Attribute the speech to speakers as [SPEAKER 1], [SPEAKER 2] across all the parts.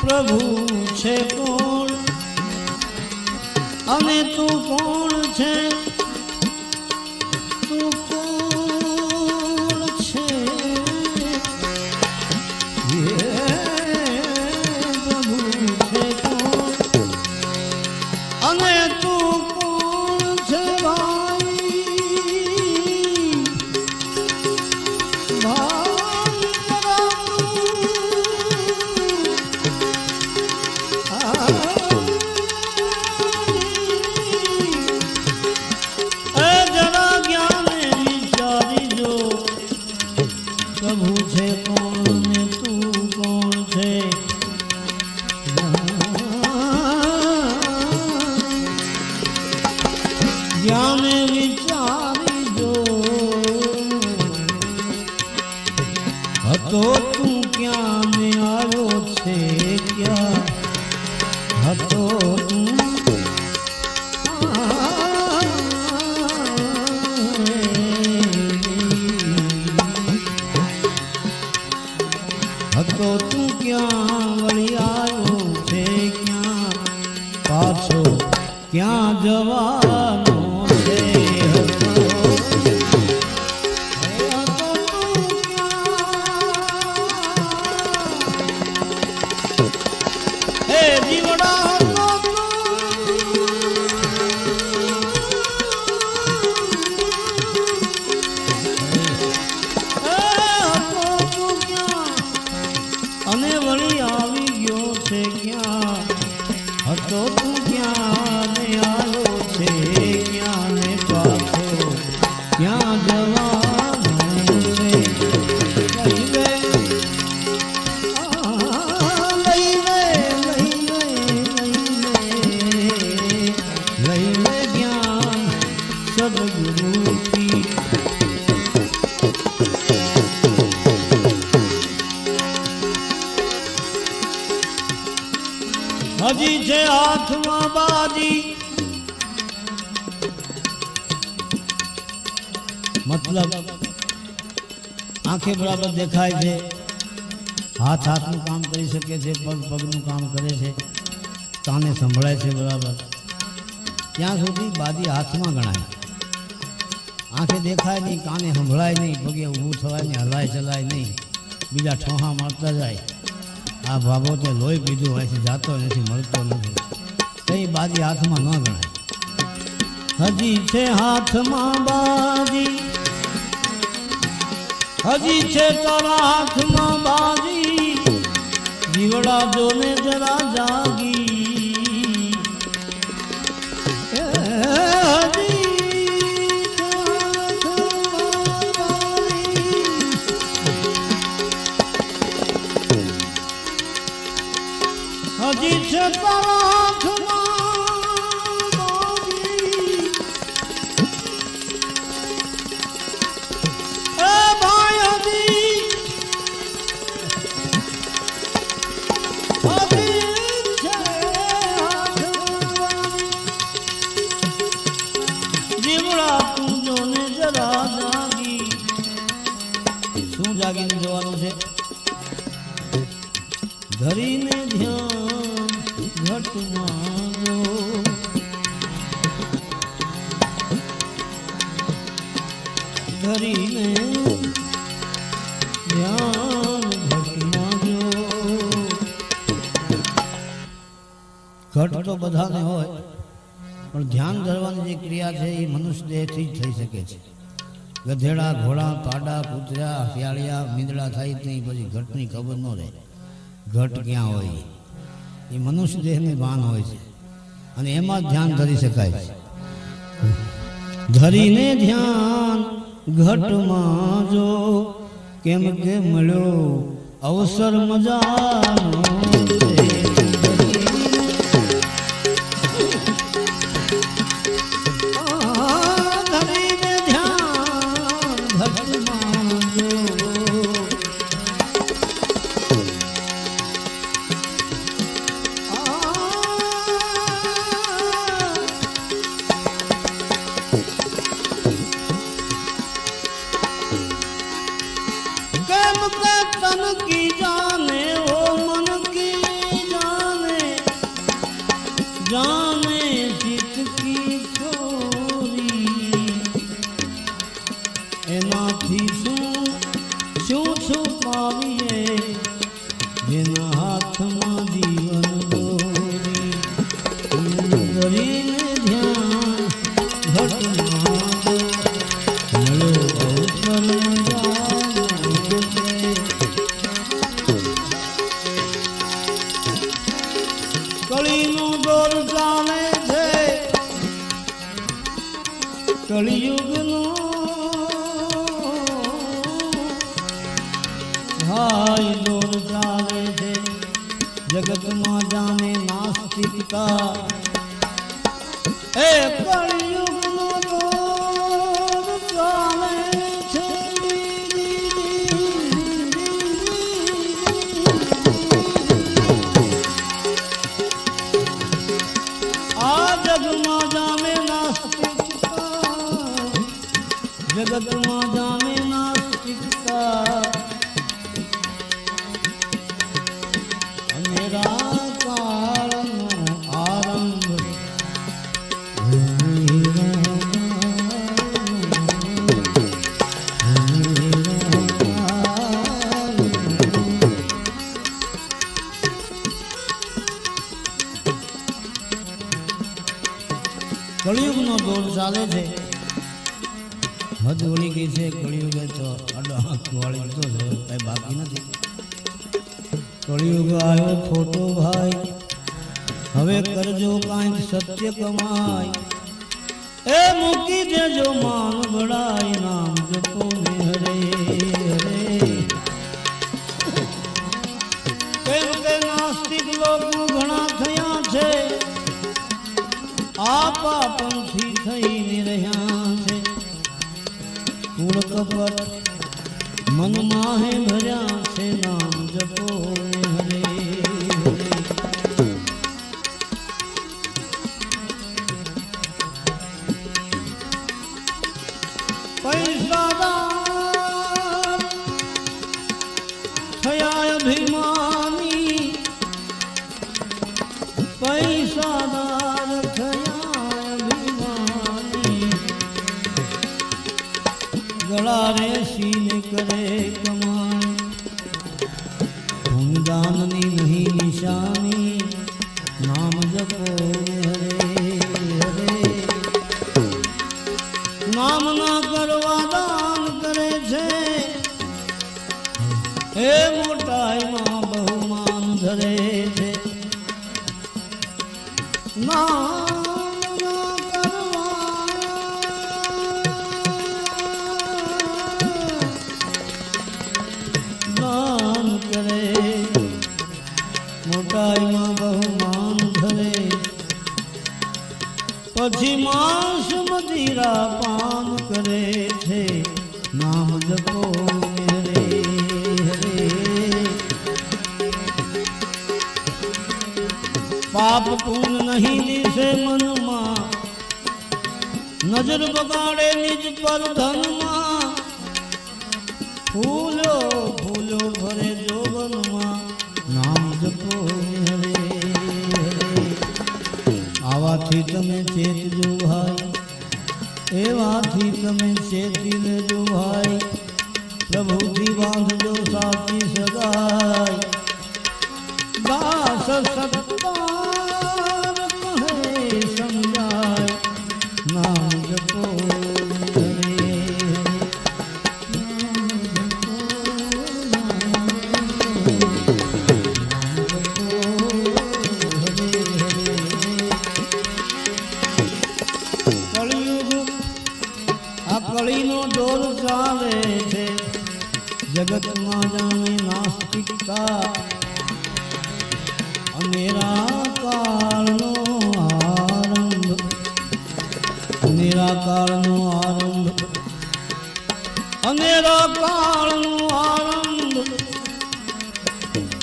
[SPEAKER 1] પ્રભુ છે કોણ અને તું કોણ છે, તું કોણ છે, પ્રભુ છે કોણ અને તું કોણ છે ભાઈ, પ્રભુ છે કોણ ને તું કોણ છે, જ્ઞાને વિચારી જો, હતો તું ક્યાં ને આવ્યો છે ક્યાં, હતો તું હતો તું ક્યાં વળી આવ્યો છે ક્યાં, પાછો ક્યાં જવાનો છે, હે જીવડા અને વળી આવી ગયો છે ક્યાં, હતો તું ક્યાં ને આવ્યો છે ક્યાં ને પાછો ક્યાં જવાનો છે, લઈ લે જ્ઞાન સદગુરુથી, હજી છે હાથમાં બાજી, મતલબ આંખે બરાબર દેખાય છે, હાથ હાથનું કામ કરી શકે છે, પગ પગનું કામ કરે છે, કાને સંભળાય છે બરાબર, ત્યાં સુધી બાજી હાથમાં ગણાય, આંખે દેખાય નહીં, કાને સંભળાય નહીં, પગે ઊભું થવાય નહીં, હલાય ચલાય નહીં, બીજા ઠોહા મારતા જાય, આ બાબતે લોહી પીધું હોય છે, જાતો નથી, મળતો નથી, કઈ બાજી હાથમાં ન ગણાય, હજી છે હાથમાં બાજી, હજી છે તારા હાથમાં બાજી, જીવડા જોને જરા જાગી, હજી છે તારા હાથમાં બાજી, એ ભાઈ હજી છે જીવડા તું જોને જરા જાગી, શું જાગીને જવાનું છે, ધરીને ધ્યાન ઘટમાં જો, ધરીને ધ્યાન ઘટમાં જો, ઘટ તો બધાને હોય પણ ધ્યાન ધરવાની જે ક્રિયા છે એ મનુષ્ય દેહથી જ થઈ શકે છે, ગધેડા ઘોડા પાડા કૂતરા શિયાળિયા મીંદડા થાય નહીં, પછી ઘટની ખબર ન રહે, ઘટ ક્યાં હોય એ મનુષ્ય દેહની ભાન હોય છે અને એમાં જ ધ્યાન ધરી શકાય છે, ધરીને ધ્યાન ઘટમાં જો, કેમ કે મળ્યો અવસર મજાનો ધરીને ધ્યાન ઘટમાં तन की जाने ओ मन की जाने जाने चित की छोरी एनाथी શું છુપાવીએ જેના હાથમાં જીવન દોરી કરીને ધ્યાન ઘટમાં મળ્યો અવસર કળીનો દોર ચાલે છે કળિયુગનો भाई दौर चाले थे जगत में जाने नास्तिकता ए कलयुग नो दौर चाले छे आ जग में जाने नास्तिकता जगत में जाने नास्तिकता कलियुग नो दौर चाले छे हद वળી ગઈ છે કળિયુગ તો વાળી તો છે કઈ બાકી નથી કળિયુગ આવ્યો ખોટો ભાઈ હવે કરજો કાંઈક સત્ય કમાય એ મૂકી દેજો માન બળાઈ નામ જપો ને હરે હરે કેમ કે નાસ્તિક લોકો ઘણા થયા છે आपा पंथी थईने रह्या छे कूड़ कपट मन माहे भर्या छे नाम जपो हरे हरे पैसादार थया अभिमानी पैसादार गला रे सीन करे कमाई दाननी नहीं निशानी नाम जपो हरे हरे नाम ना करवा दान करे छे हे मोटाई मां बहुमान धरे छे नाम मोटाई में बहुमान धरे पछी मांस मदिरा पान करे छे नाम जपो हरे हरे पाप पुण्य नहीं दिसे मन मां नजर बगाड़े निज पर धन मां फूलो फूलो भरे जोबन मां नाम जपो हरे हरे आवाथी तमे चेतजो भाई एवाथी तमे चेती लेजो भाई प्रभुथी बांधजो साची सगाई दास सत्तार कहे समझाय नाम जपो कळीनो दौर चाले छे जगत में जाने नास्तिकता अनेरा काळनो आरंभ अनेरा काळनो आरंभ अनेरा काळनो आरंभ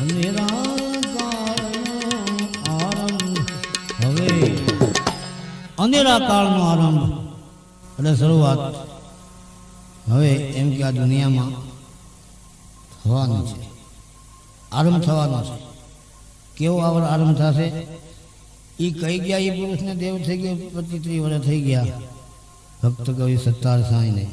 [SPEAKER 1] अनेरा काळनो आरंभ हवे अनेरा काळनो आरंभ એટલે શરૂઆત હવે એમ કે આ દુનિયામાં થવાનું છે આરંભ થવાનો છે. કેવો આરંભ થશે? એ કહી ગયા, એ પુરુષને દેવ થઈ ગયો 25-30 વર્ષ થઈ ગયા ભક્ત કવિ સત્તાર સાંઈને.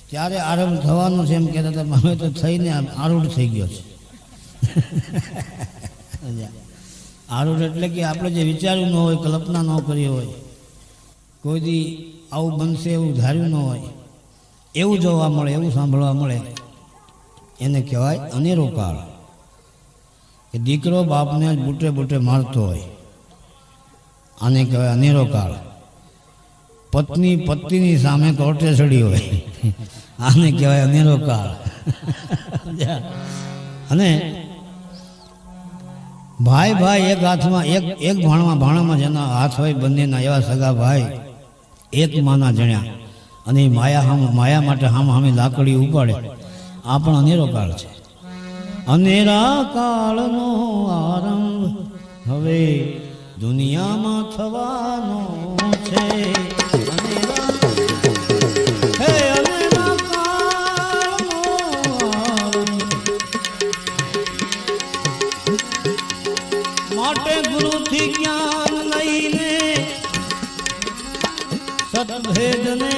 [SPEAKER 1] ત્યારે આરંભ થવાનું છે એમ કહેતા હતા. અમે તો થઈને આરૂઢ થઈ ગયો છે. આરૂઢ એટલે કે આપણે જે વિચાર્યું ન હોય, કલ્પના ન કરી હોય, કોઈ દી આવું બનશે એવું ધાર્યું ન હોય, એવું જોવા મળે, એવું સાંભળવા મળે, એને કહેવાય અનેરો કાળ. કે દીકરો બાપને બુટે બુટે મારતો હોય, આને કહેવાય અનેરો કાળ. પત્ની પતિની સામે કોર્ટે ચડી હોય, આને કહેવાય અનેરો કાળ. અને ભાઈ ભાઈ એક હાથમાં એક ભાણામાં જેના હાથ હોય બંનેના, એવા સગા ભાઈ એક માના જણ્યા, અને માયા માટે હામી લાકડી ઉપાડે, આ પણ અનેરો કાળ છે. અનેરા કાળનો આરંભ હવે દુનિયામાં થવાનો છે. માટે ગુરુથી જ્ઞાન લઈને સતભેદને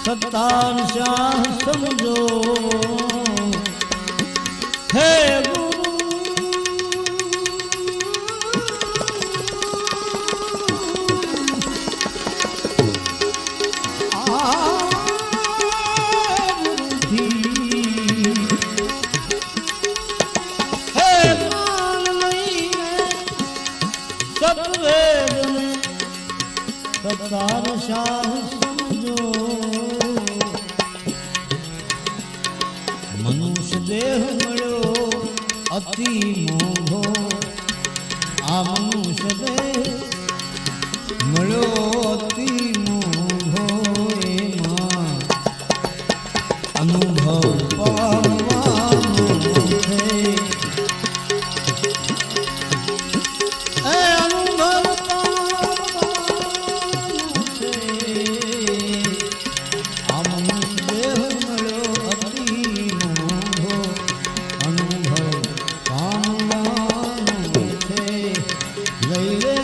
[SPEAKER 1] સત્તાર શાહ સમજો. હે ગુરુ સત્તાર શાહ સમજો. મનુષ્ય દેહ મળ્યો અતિ મોઘો, આ મનુષ્ય દેહ મળ્યો અતિ મોઘો, એમાં અનુભવ પામવાનો છે. લઈ લે